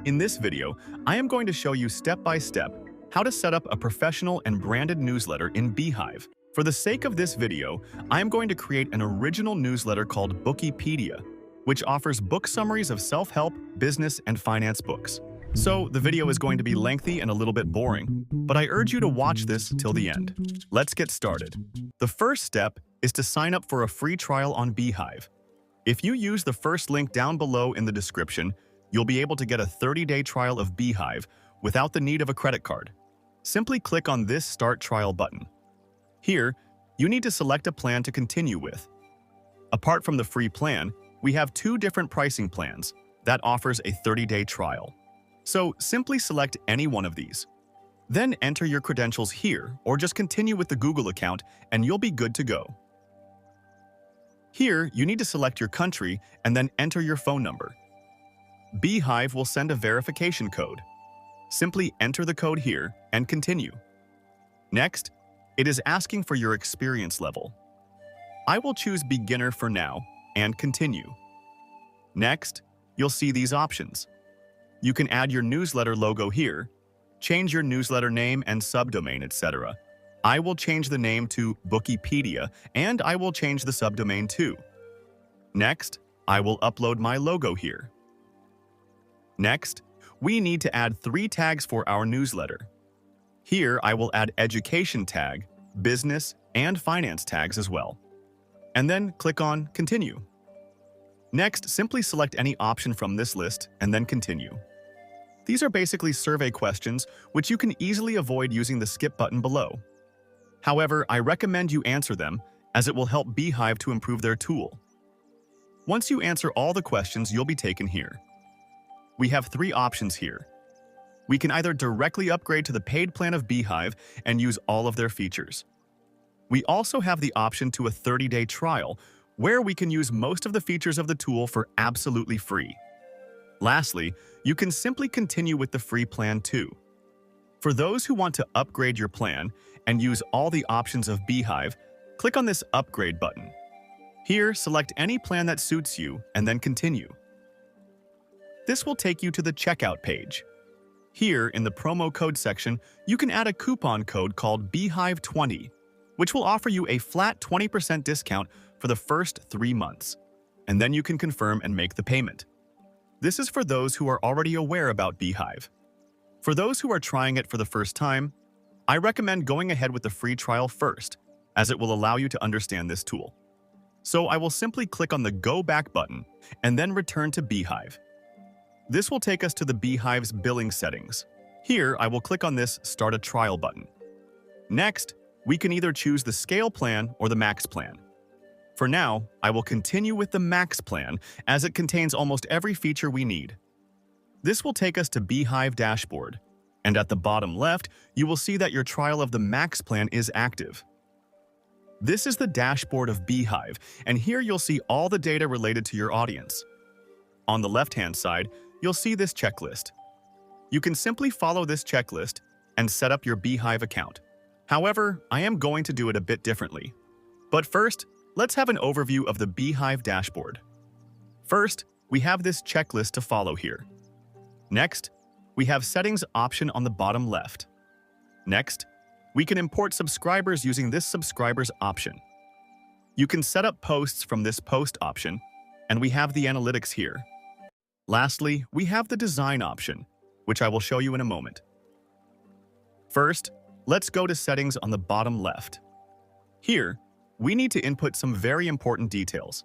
In this video, I am going to show you step-by-step how to set up a professional and branded newsletter in Beehiiv. For the sake of this video, I am going to create an original newsletter called Bookiepedia, which offers book summaries of self-help, business, and finance books. So the video is going to be lengthy and a little bit boring, but I urge you to watch this till the end. Let's get started. The first step is to sign up for a free trial on Beehiiv. If you use the first link down below in the description, you'll be able to get a 30-day trial of Beehiiv without the need of a credit card. Simply click on this Start Trial button. Here, you need to select a plan to continue with. Apart from the free plan, we have two different pricing plans that offers a 30-day trial. So simply select any one of these. Then enter your credentials here or just continue with the Google account and you'll be good to go. Here, you need to select your country and then enter your phone number. Beehiiv will send a verification code. Simply enter the code here and continue. Next, it is asking for your experience level. I will choose beginner for now and continue. Next, you'll see these options. You can add your newsletter logo here, change your newsletter name and subdomain, etc. I will change the name to Bookiepedia and I will change the subdomain too. Next, I will upload my logo here. Next, we need to add 3 tags for our newsletter. Here, I will add education tag, business, and finance tags as well. And then click on Continue. Next, simply select any option from this list and then continue. These are basically survey questions, which you can easily avoid using the skip button below. However, I recommend you answer them, as it will help Beehiiv to improve their tool. Once you answer all the questions, you'll be taken here. We have 3 options here. We can either directly upgrade to the paid plan of Beehiiv and use all of their features. We also have the option to a 30-day trial, where we can use most of the features of the tool for absolutely free. Lastly, you can simply continue with the free plan too. For those who want to upgrade your plan and use all the options of Beehiiv, click on this Upgrade button. Here, select any plan that suits you and then continue. This will take you to the checkout page. Here, in the promo code section, you can add a coupon code called Beehiiv20, which will offer you a flat 20% discount for the first 3 months. And then you can confirm and make the payment. This is for those who are already aware about Beehiiv. For those who are trying it for the first time, I recommend going ahead with the free trial first, as it will allow you to understand this tool. So I will simply click on the Go Back button and then return to Beehiiv. This will take us to the Beehiiv's billing settings. Here, I will click on this Start a Trial button. Next, we can either choose the Scale plan or the Max plan. For now, I will continue with the Max plan as it contains almost every feature we need. This will take us to Beehiiv dashboard, and at the bottom left, you will see that your trial of the Max plan is active. This is the dashboard of Beehiiv, and here you'll see all the data related to your audience. On the left-hand side, you'll see this checklist. You can simply follow this checklist and set up your Beehiiv account. However, I am going to do it a bit differently. But first, let's have an overview of the Beehiiv dashboard. First, we have this checklist to follow here. Next, we have Settings option on the bottom left. Next, we can import subscribers using this Subscribers option. You can set up posts from this Post option, and we have the Analytics here. Lastly, we have the Design option, which I will show you in a moment. First, let's go to Settings on the bottom left. Here, we need to input some very important details.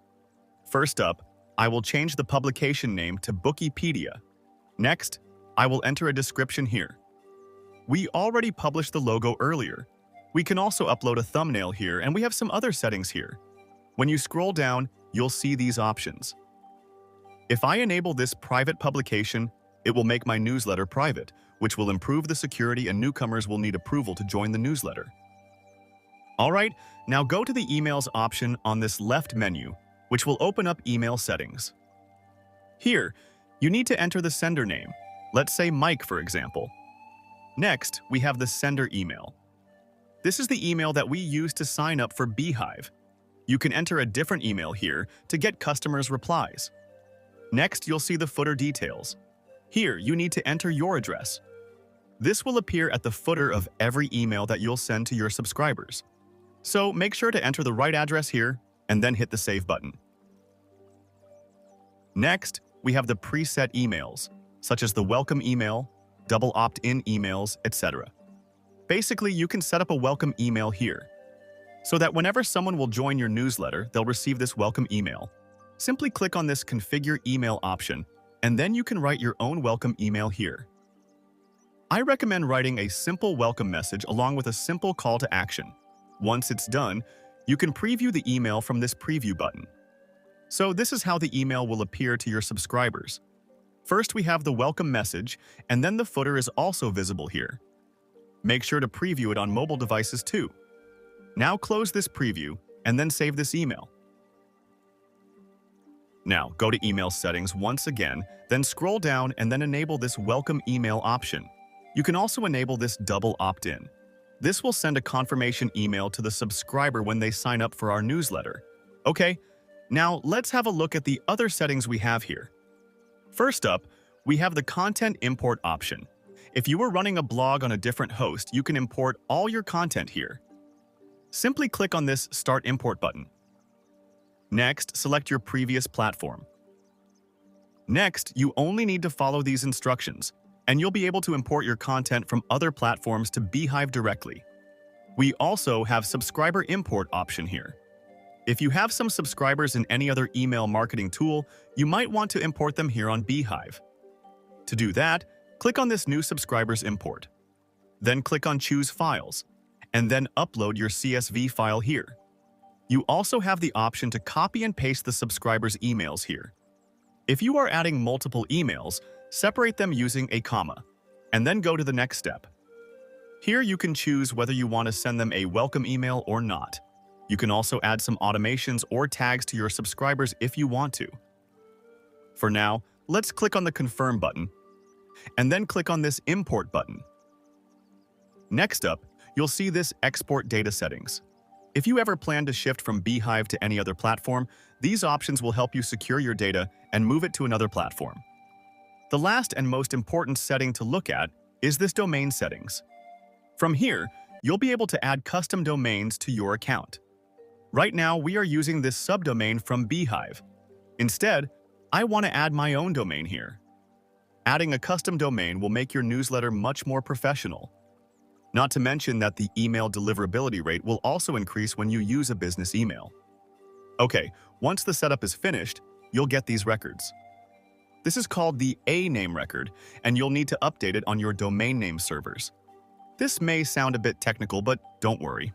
First up, I will change the publication name to Bookiepedia. Next, I will enter a description here. We already published the logo earlier. We can also upload a thumbnail here, and we have some other settings here. When you scroll down, you'll see these options. If I enable this private publication, it will make my newsletter private, which will improve the security and newcomers will need approval to join the newsletter. Alright, now go to the Emails option on this left menu, which will open up email settings. Here, you need to enter the sender name. Let's say Mike, for example. Next, we have the sender email. This is the email that we use to sign up for Beehiiv. You can enter a different email here to get customers' replies. Next, you'll see the footer details. Here, you need to enter your address. This will appear at the footer of every email that you'll send to your subscribers. So make sure to enter the right address here and then hit the Save button. Next, we have the preset emails, such as the welcome email, double opt-in emails, etc. Basically, you can set up a welcome email here, so that whenever someone will join your newsletter, they'll receive this welcome email. Simply click on this Configure Email option, and then you can write your own welcome email here. I recommend writing a simple welcome message along with a simple call to action. Once it's done, you can preview the email from this preview button. So this is how the email will appear to your subscribers. First, we have the welcome message, and then the footer is also visible here. Make sure to preview it on mobile devices too. Now close this preview, and then save this email. Now, go to Email Settings once again, then scroll down and then enable this Welcome Email option. You can also enable this Double Opt-in. This will send a confirmation email to the subscriber when they sign up for our newsletter. Okay, now let's have a look at the other settings we have here. First up, we have the Content Import option. If you are running a blog on a different host, you can import all your content here. Simply click on this Start Import button. Next, select your previous platform. Next, you only need to follow these instructions, and you'll be able to import your content from other platforms to Beehiiv directly. We also have Subscriber Import option here. If you have some subscribers in any other email marketing tool, you might want to import them here on Beehiiv. To do that, click on this New Subscribers Import. Then click on Choose Files, and then upload your CSV file here. You also have the option to copy and paste the subscribers' emails here. If you are adding multiple emails, separate them using a comma, and then go to the next step. Here you can choose whether you want to send them a welcome email or not. You can also add some automations or tags to your subscribers if you want to. For now, let's click on the Confirm button, and then click on this Import button. Next up, you'll see this Export Data Settings. If you ever plan to shift from Beehiiv to any other platform, these options will help you secure your data and move it to another platform. The last and most important setting to look at is this Domain Settings. From here, you'll be able to add custom domains to your account. Right now, we are using this subdomain from Beehiiv. Instead, I want to add my own domain here. Adding a custom domain will make your newsletter much more professional. Not to mention that the email deliverability rate will also increase when you use a business email. Okay, once the setup is finished, you'll get these records. This is called the A name record, and you'll need to update it on your domain name servers. This may sound a bit technical, but don't worry.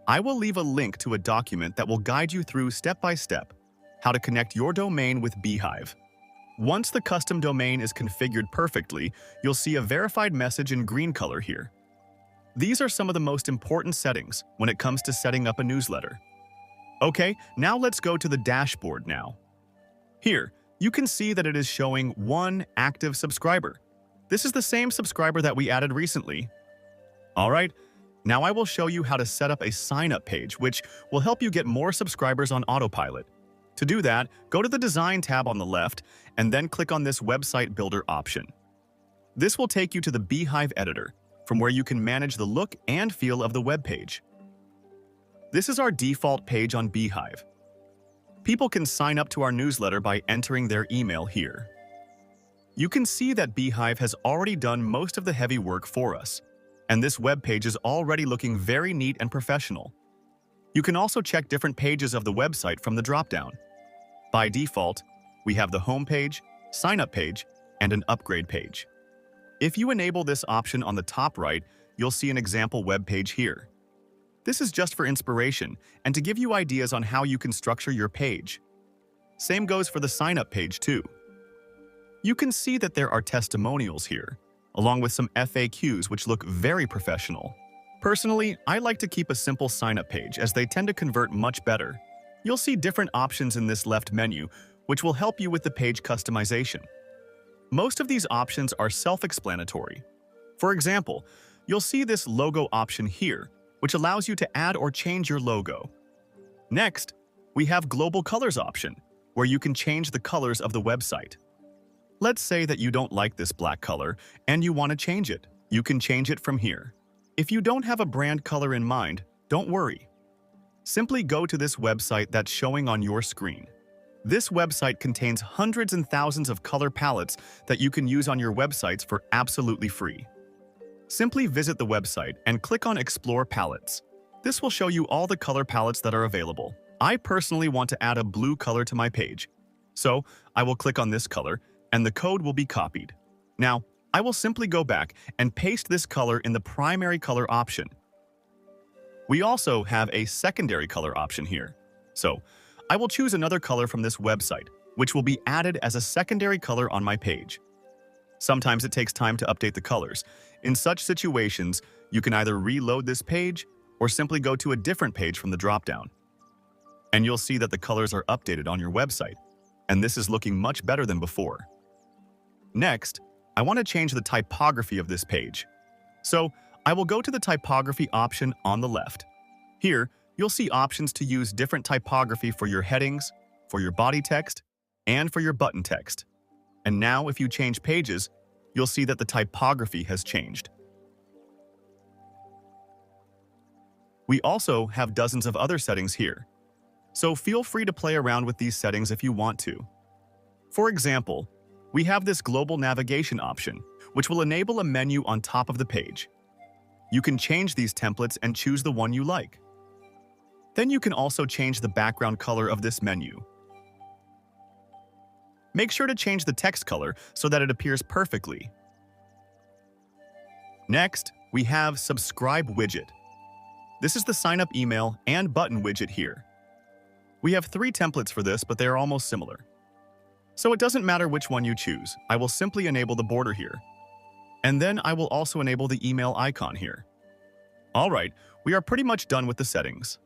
I will leave a link to a document that will guide you through step-by-step how to connect your domain with Beehiiv. Once the custom domain is configured perfectly, you'll see a verified message in green color here. These are some of the most important settings when it comes to setting up a newsletter. Okay, now let's go to the dashboard now. Here, you can see that it is showing one active subscriber. This is the same subscriber that we added recently. Alright, now I will show you how to set up a sign-up page, which will help you get more subscribers on autopilot. To do that, go to the Design tab on the left, and then click on this Website Builder option. This will take you to the Beehiiv editor, from where you can manage the look and feel of the web page. This is our default page on Beehiiv. People can sign up to our newsletter by entering their email here. You can see that Beehiiv has already done most of the heavy work for us, and this web page is already looking very neat and professional. You can also check different pages of the website from the dropdown. By default, we have the home page, sign-up page, and an upgrade page. If you enable this option on the top right, you'll see an example web page here. This is just for inspiration and to give you ideas on how you can structure your page. Same goes for the sign-up page too. You can see that there are testimonials here, along with some FAQs which look very professional. Personally, I like to keep a simple sign-up page as they tend to convert much better. You'll see different options in this left menu, which will help you with the page customization. Most of these options are self-explanatory. For example, you'll see this logo option here, which allows you to add or change your logo. Next, we have Global Colors option, where you can change the colors of the website. Let's say that you don't like this black color and you want to change it. You can change it from here. If you don't have a brand color in mind, don't worry. Simply go to this website that's showing on your screen. This website contains hundreds and thousands of color palettes that you can use on your websites for absolutely free. Simply visit the website and click on Explore Palettes. This will show you all the color palettes that are available. I personally want to add a blue color to my page. So I will click on this color and the code will be copied. Now, I will simply go back and paste this color in the primary color option. We also have a secondary color option here. So I will choose another color from this website, which will be added as a secondary color on my page. Sometimes it takes time to update the colors. In such situations, you can either reload this page or simply go to a different page from the dropdown. And you'll see that the colors are updated on your website, and this is looking much better than before. Next, I want to change the typography of this page. So I will go to the typography option on the left. Here, you'll see options to use different typography for your headings, for your body text, and for your button text. And now if you change pages, you'll see that the typography has changed. We also have dozens of other settings here, so feel free to play around with these settings if you want to. For example, we have this global navigation option, which will enable a menu on top of the page. You can change these templates and choose the one you like. Then you can also change the background color of this menu. Make sure to change the text color so that it appears perfectly. Next, we have Subscribe widget. This is the sign-up email and button widget here. We have 3 templates for this, but they are almost similar. So it doesn't matter which one you choose. I will simply enable the border here. And then I will also enable the email icon here. Alright, we are pretty much done with the settings.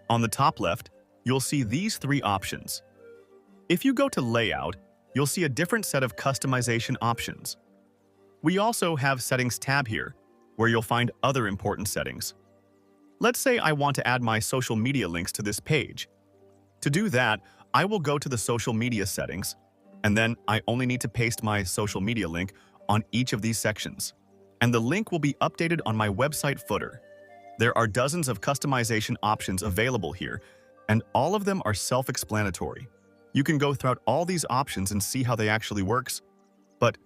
On the top left, you'll see these 3 options. If you go to Layout, you'll see a different set of customization options. We also have Settings tab here, where you'll find other important settings. Let's say I want to add my social media links to this page. To do that, I will go to the social media settings, and then I only need to paste my social media link on each of these sections. And the link will be updated on my website footer. There are dozens of customization options available here, and all of them are self-explanatory. You can go throughout all these options and see how they actually works. But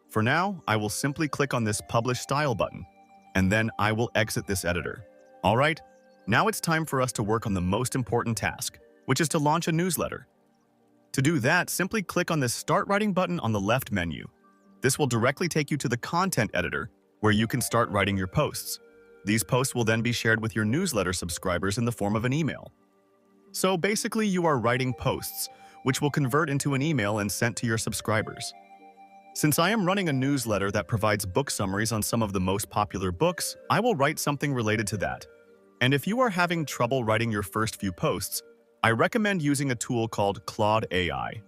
for now, I will simply click on this Publish Style button, and then I will exit this editor. Alright, now it's time for us to work on the most important task, which is to launch a newsletter. To do that, simply click on this Start Writing button on the left menu. This will directly take you to the content editor, where you can start writing your posts. These posts will then be shared with your newsletter subscribers in the form of an email. So basically, you are writing posts, which will convert into an email and sent to your subscribers. Since I am running a newsletter that provides book summaries on some of the most popular books, I will write something related to that. And if you are having trouble writing your first few posts, I recommend using a tool called Claude AI.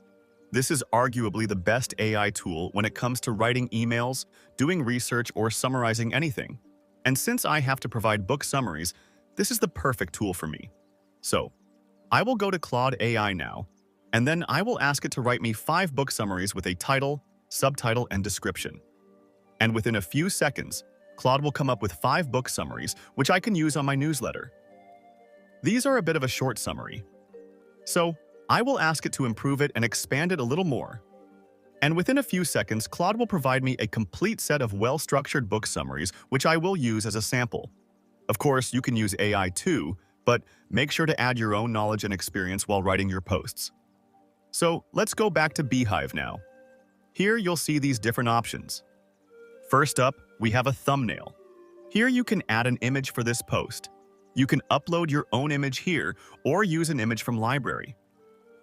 This is arguably the best AI tool when it comes to writing emails, doing research, or summarizing anything. And since I have to provide book summaries, this is the perfect tool for me. So, I will go to Claude AI now, and then I will ask it to write me 5 book summaries with a title, subtitle, and description. And within a few seconds, Claude will come up with 5 book summaries, which I can use on my newsletter. These are a bit of a short summary. So, I will ask it to improve it and expand it a little more. And within a few seconds, Claude will provide me a complete set of well-structured book summaries, which I will use as a sample. Of course, you can use AI too, but make sure to add your own knowledge and experience while writing your posts. So, let's go back to Beehiiv now. Here you'll see these different options. First up, we have a thumbnail. Here you can add an image for this post. You can upload your own image here or use an image from library.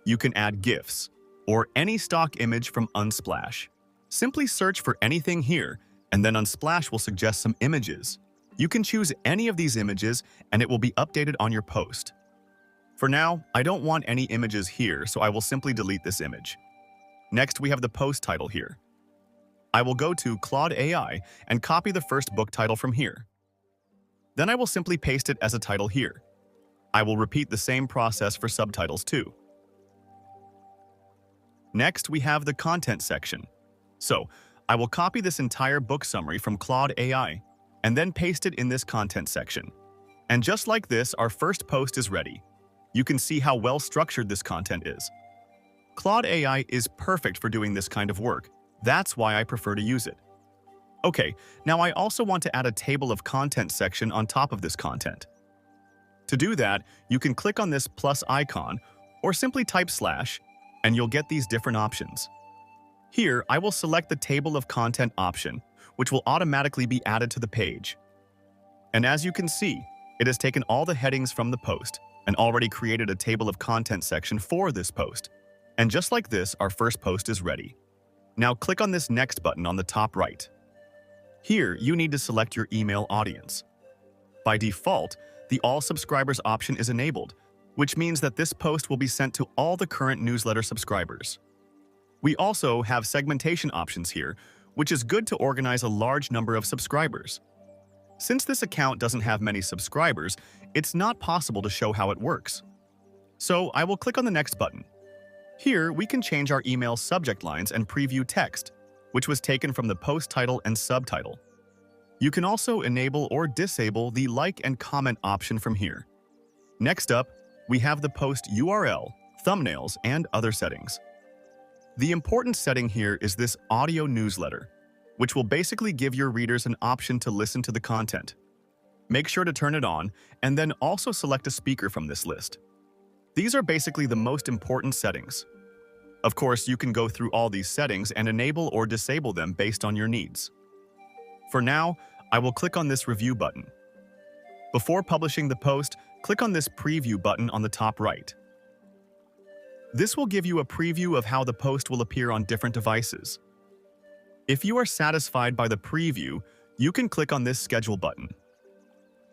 You can add GIFs or any stock image from Unsplash. Simply search for anything here, and then Unsplash will suggest some images. You can choose any of these images and it will be updated on your post. For now, I don't want any images here, so I will simply delete this image. Next, we have the post title here. I will go to Claude AI and copy the first book title from here. Then I will simply paste it as a title here. I will repeat the same process for subtitles too. Next, we have the content section. So, I will copy this entire book summary from Claude AI and then paste it in this content section. And just like this, our first post is ready. You can see how well structured this content is. Claude AI is perfect for doing this kind of work. That's why I prefer to use it. Okay, now I also want to add a table of contents section on top of this content. To do that, you can click on this plus icon or simply type / and you'll get these different options. Here, I will select the table of content option, which will automatically be added to the page. And as you can see, it has taken all the headings from the post and already created a table of content section for this post. And just like this, our first post is ready. Now click on this next button on the top right. Here, you need to select your email audience. By default, the All Subscribers option is enabled, which means that this post will be sent to all the current newsletter subscribers. We also have segmentation options here, which is good to organize a large number of subscribers. Since this account doesn't have many subscribers, it's not possible to show how it works. So I will click on the next button. Here, we can change our email subject lines and preview text, which was taken from the post title and subtitle. You can also enable or disable the like and comment option from here. Next up, we have the post URL, thumbnails, and other settings. The important setting here is this audio newsletter, which will basically give your readers an option to listen to the content. Make sure to turn it on, and then also select a speaker from this list. These are basically the most important settings. Of course, you can go through all these settings and enable or disable them based on your needs. For now, I will click on this review button. Before publishing the post, click on this preview button on the top right. This will give you a preview of how the post will appear on different devices. If you are satisfied by the preview, you can click on this schedule button.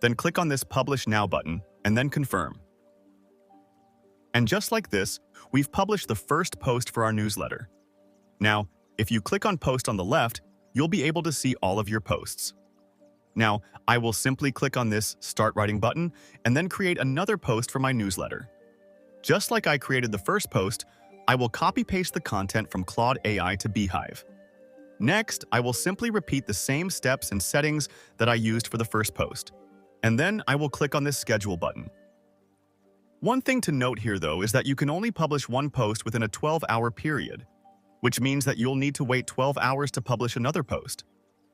Then click on this Publish Now button and then confirm. And just like this, we've published the first post for our newsletter. Now, if you click on Post on the left, you'll be able to see all of your posts. Now, I will simply click on this Start Writing button and then create another post for my newsletter. Just like I created the first post, I will copy-paste the content from Claude AI to Beehiiv. Next, I will simply repeat the same steps and settings that I used for the first post. And then I will click on this Schedule button. One thing to note here, though, is that you can only publish one post within a 12-hour period, which means that you'll need to wait 12 hours to publish another post.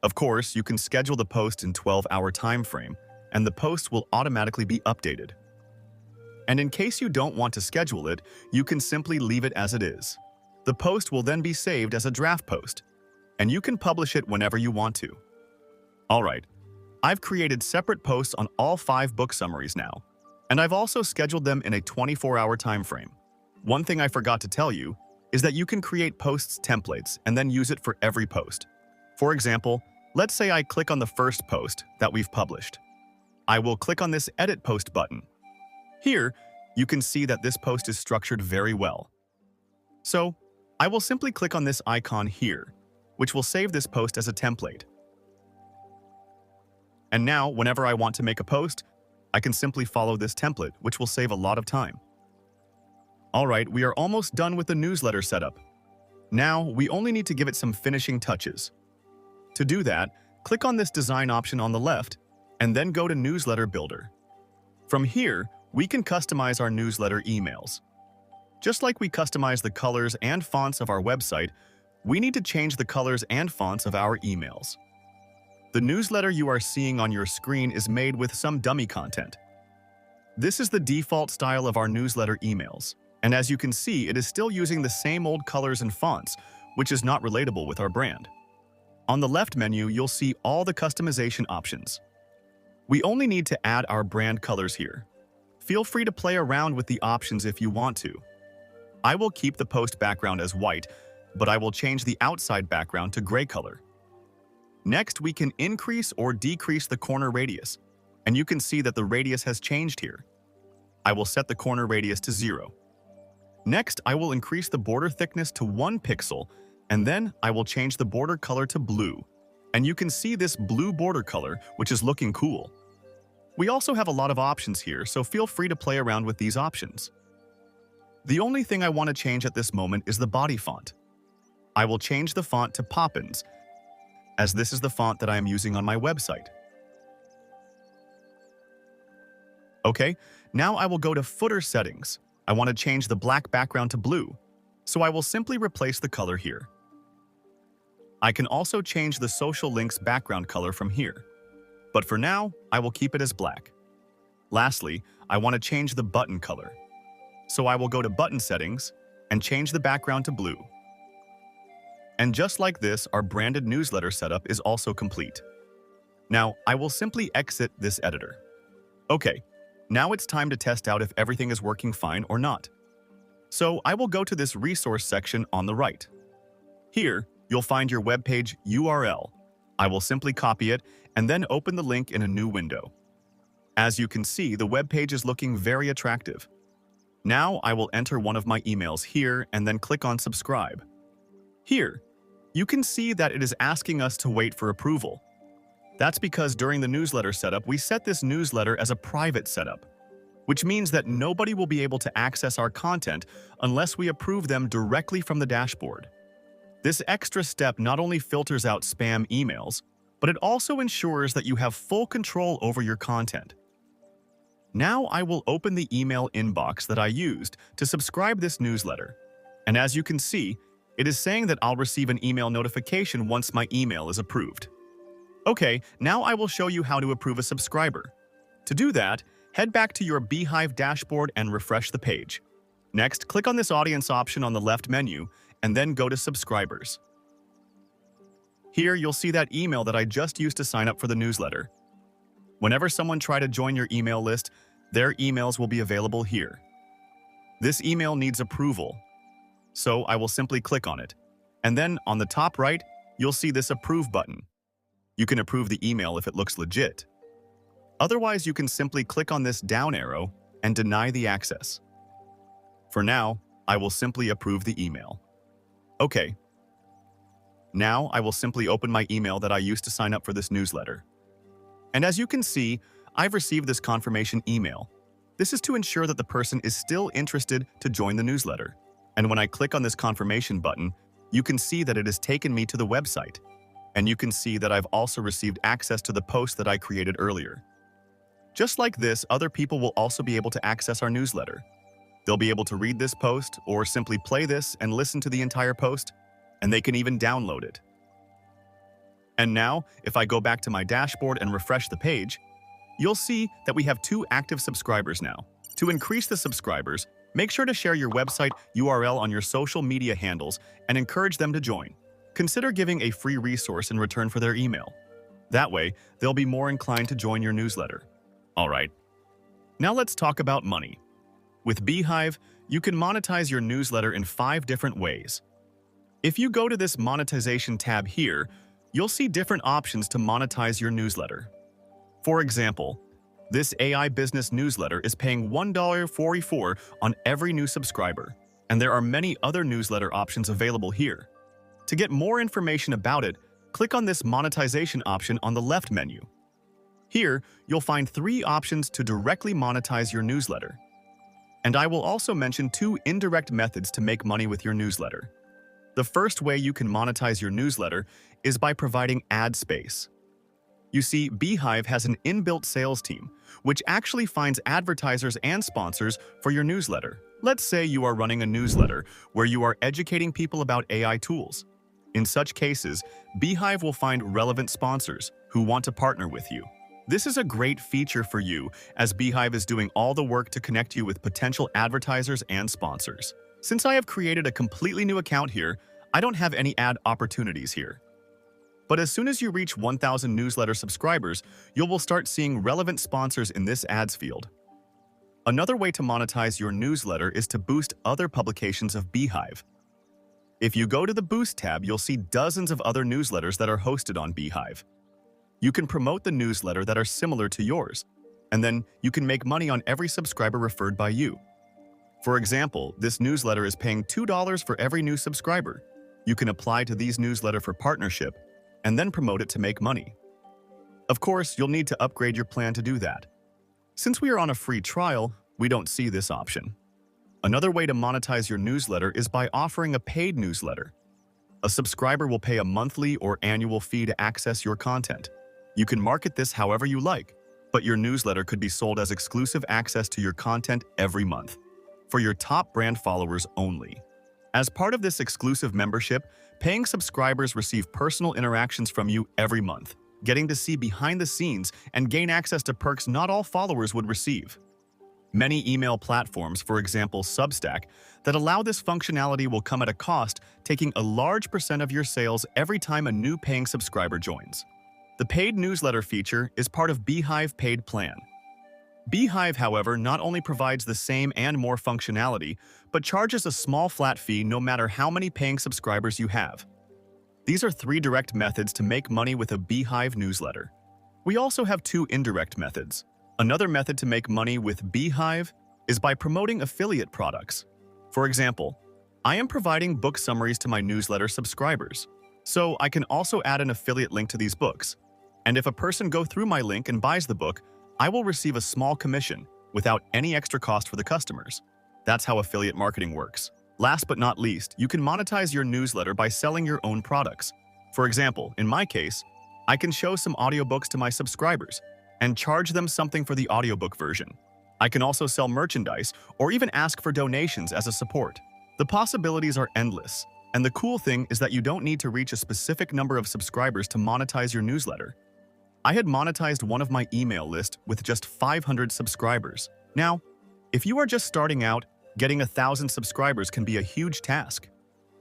Of course, you can schedule the post in 12-hour time frame, and the post will automatically be updated. And in case you don't want to schedule it, you can simply leave it as it is. The post will then be saved as a draft post, and you can publish it whenever you want to. Alright, I've created separate posts on all 5 book summaries now, and I've also scheduled them in a 24-hour time frame. One thing I forgot to tell you is that you can create posts templates and then use it for every post. For example, let's say I click on the first post that we've published. I will click on this Edit Post button. Here, you can see that this post is structured very well. So, I will simply click on this icon here, which will save this post as a template. And now, whenever I want to make a post, I can simply follow this template, which will save a lot of time. Alright, we are almost done with the newsletter setup. Now, we only need to give it some finishing touches. To do that, click on this design option on the left, and then go to Newsletter Builder. From here, we can customize our newsletter emails. Just like we customize the colors and fonts of our website, we need to change the colors and fonts of our emails. The newsletter you are seeing on your screen is made with some dummy content. This is the default style of our newsletter emails, and as you can see, it is still using the same old colors and fonts, which is not relatable with our brand. On the left menu, you'll see all the customization options. We only need to add our brand colors here. Feel free to play around with the options if you want to. I will keep the post background as white, but I will change the outside background to gray color. Next, we can increase or decrease the corner radius, and you can see that the radius has changed here. I will set the corner radius to 0. Next, I will increase the border thickness to 1 pixel, and then I will change the border color to blue. And you can see this blue border color, which is looking cool. We also have a lot of options here, so feel free to play around with these options. The only thing I want to change at this moment is the body font. I will change the font to Poppins, as this is the font that I am using on my website. Okay, now I will go to Footer Settings. I want to change the black background to blue, so I will simply replace the color here. I can also change the social links background color from here, but for now, I will keep it as black. Lastly, I want to change the button color, so I will go to Button Settings and change the background to blue. And just like this, our branded newsletter setup is also complete. Now, I will simply exit this editor. Okay, now it's time to test out if everything is working fine or not. So I will go to this resource section on the right. Here, you'll find your web page URL. I will simply copy it and then open the link in a new window. As you can see, the web page is looking very attractive. Now I will enter one of my emails here and then click on subscribe. Here, you can see that it is asking us to wait for approval. That's because during the newsletter setup, we set this newsletter as a private setup, which means that nobody will be able to access our content unless we approve them directly from the dashboard. This extra step not only filters out spam emails, but it also ensures that you have full control over your content. Now I will open the email inbox that I used to subscribe this newsletter. And as you can see, it is saying that I'll receive an email notification once my email is approved. Okay, now I will show you how to approve a subscriber. To do that, head back to your Beehiiv dashboard and refresh the page. Next, click on this audience option on the left menu and then go to subscribers. Here, you'll see that email that I just used to sign up for the newsletter. Whenever someone tries to join your email list, their emails will be available here. This email needs approval, so I will simply click on it. And then on the top right, you'll see this Approve button. You can approve the email if it looks legit. Otherwise, you can simply click on this down arrow and deny the access. For now, I will simply approve the email. Okay. Now I will simply open my email that I used to sign up for this newsletter. And as you can see, I've received this confirmation email. This is to ensure that the person is still interested to join the newsletter. And when I click on this confirmation button, you can see that it has taken me to the website. And you can see that I've also received access to the post that I created earlier. Just like this, other people will also be able to access our newsletter. They'll be able to read this post or simply play this and listen to the entire post, and they can even download it. And now, if I go back to my dashboard and refresh the page, you'll see that we have 2 active subscribers now. To increase the subscribers, make sure to share your website URL on your social media handles and encourage them to join. Consider giving a free resource in return for their email. That way, they'll be more inclined to join your newsletter. All right. Now let's talk about money. With Beehiiv, you can monetize your newsletter in 5 different ways. If you go to this monetization tab here, you'll see different options to monetize your newsletter. For example, this AI business newsletter is paying $1.44 on every new subscriber, and there are many other newsletter options available here. To get more information about it, click on this monetization option on the left menu. Here, you'll find 3 options to directly monetize your newsletter. And I will also mention 2 indirect methods to make money with your newsletter. The first way you can monetize your newsletter is by providing ad space. You see, Beehiiv has an inbuilt sales team, which actually finds advertisers and sponsors for your newsletter. Let's say you are running a newsletter where you are educating people about AI tools. In such cases, Beehiiv will find relevant sponsors who want to partner with you. This is a great feature for you, as Beehiiv is doing all the work to connect you with potential advertisers and sponsors. Since I have created a completely new account here, I don't have any ad opportunities here. But as soon as you reach 1,000 newsletter subscribers, you will start seeing relevant sponsors in this ads field. Another way to monetize your newsletter is to boost other publications of Beehiiv. If you go to the Boost tab, you'll see dozens of other newsletters that are hosted on Beehiiv. You can promote the newsletter that are similar to yours, and then you can make money on every subscriber referred by you. For example, this newsletter is paying $2 for every new subscriber. You can apply to these newsletters for partnership, and then promote it to make money. Of course, you'll need to upgrade your plan to do that. Since we are on a free trial, we don't see this option. Another way to monetize your newsletter is by offering a paid newsletter. A subscriber will pay a monthly or annual fee to access your content. You can market this however you like, but your newsletter could be sold as exclusive access to your content every month, for your top brand followers only. As part of this exclusive membership, paying subscribers receive personal interactions from you every month, getting to see behind the scenes and gain access to perks not all followers would receive. Many email platforms, for example Substack, that allow this functionality will come at a cost, taking a large percent of your sales every time a new paying subscriber joins. The paid newsletter feature is part of Beehiiv paid plan. Beehiiv, however, not only provides the same and more functionality, but charges a small flat fee no matter how many paying subscribers you have. These are 3 direct methods to make money with a Beehiiv newsletter. We also have 2 indirect methods. Another method to make money with Beehiiv is by promoting affiliate products. For example, I am providing book summaries to my newsletter subscribers, so I can also add an affiliate link to these books. And if a person goes through my link and buys the book, I will receive a small commission without any extra cost for the customers. That's how affiliate marketing works. Last but not least, you can monetize your newsletter by selling your own products. For example, in my case, I can show some audiobooks to my subscribers and charge them something for the audiobook version. I can also sell merchandise or even ask for donations as a support. The possibilities are endless, and the cool thing is that you don't need to reach a specific number of subscribers to monetize your newsletter. I had monetized one of my email list with just 500 subscribers. Now, if you are just starting out, getting 1,000 subscribers can be a huge task.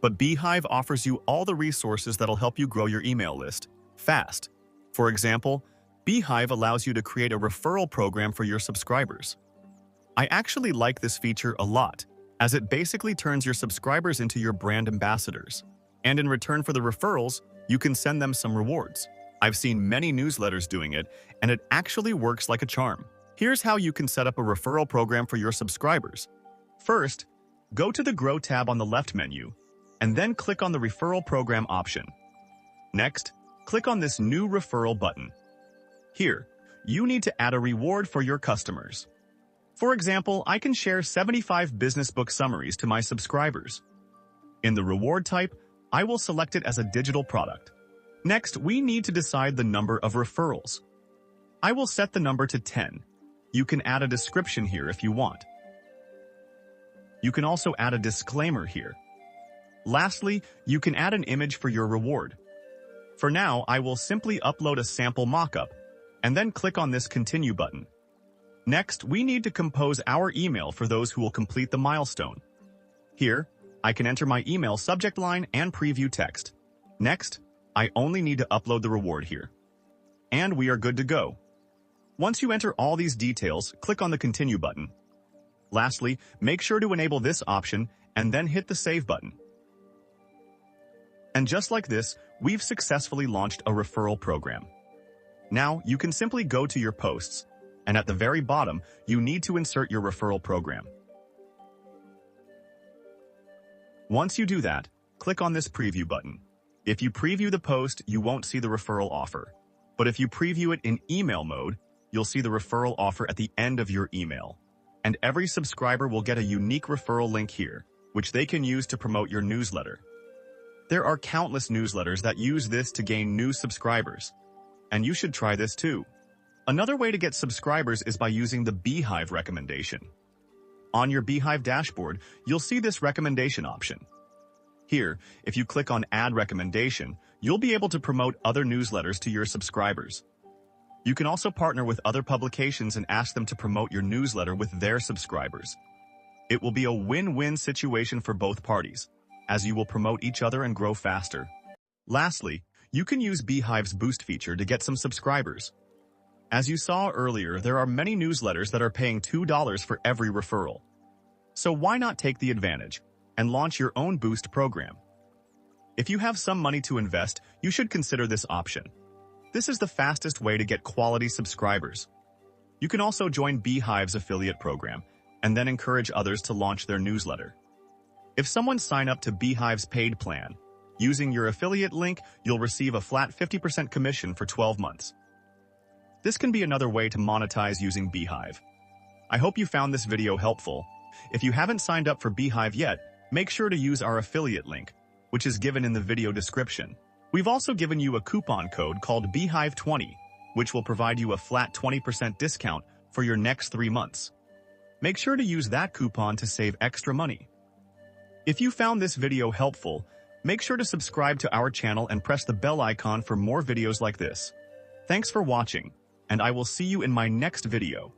But Beehiiv offers you all the resources that'll help you grow your email list fast. For example, Beehiiv allows you to create a referral program for your subscribers. I actually like this feature a lot, as it basically turns your subscribers into your brand ambassadors. And in return for the referrals, you can send them some rewards. I've seen many newsletters doing it, and it actually works like a charm. Here's how you can set up a referral program for your subscribers. First, go to the Grow tab on the left menu, and then click on the Referral Program option. Next, click on this New Referral button. Here, you need to add a reward for your customers. For example, I can share 75 business book summaries to my subscribers. In the reward type, I will select it as a digital product. Next, we need to decide the number of referrals. I will set the number to 10. You can add a description here if you want. You can also add a disclaimer here. Lastly, you can add an image for your reward. For now, I will simply upload a sample mockup, and then click on this Continue button. Next, we need to compose our email for those who will complete the milestone. Here, I can enter my email subject line and preview text. Next, I only need to upload the reward here. And we are good to go. Once you enter all these details, click on the Continue button. Lastly, make sure to enable this option and then hit the Save button. And just like this, we've successfully launched a referral program. Now, you can simply go to your posts, and at the very bottom, you need to insert your referral program. Once you do that, click on this Preview button. If you preview the post, you won't see the referral offer. But if you preview it in email mode, you'll see the referral offer at the end of your email. And every subscriber will get a unique referral link here, which they can use to promote your newsletter. There are countless newsletters that use this to gain new subscribers. And you should try this too. Another way to get subscribers is by using the Beehiiv recommendation. On your Beehiiv dashboard, you'll see this recommendation option. Here, if you click on Add Recommendation, you'll be able to promote other newsletters to your subscribers. You can also partner with other publications and ask them to promote your newsletter with their subscribers. It will be a win-win situation for both parties, as you will promote each other and grow faster. Lastly, you can use Beehiiv's Boost feature to get some subscribers. As you saw earlier, there are many newsletters that are paying $2 for every referral. So why not take the advantage and launch your own Boost program? If you have some money to invest, you should consider this option. This is the fastest way to get quality subscribers. You can also join Beehiiv's affiliate program and then encourage others to launch their newsletter. If someone signs up to Beehiiv's paid plan, using your affiliate link, you'll receive a flat 50% commission for 12 months. This can be another way to monetize using Beehiiv. I hope you found this video helpful. If you haven't signed up for Beehiiv yet, make sure to use our affiliate link. which is given in the video description. We've also given you a coupon code called Beehiiv20, which will provide you a flat 20% discount for your next 3 months. Make sure to use that coupon to save extra money. If you found this video helpful, make sure to subscribe to our channel and press the bell icon for more videos like this. Thanks for watching, and I will see you in my next video.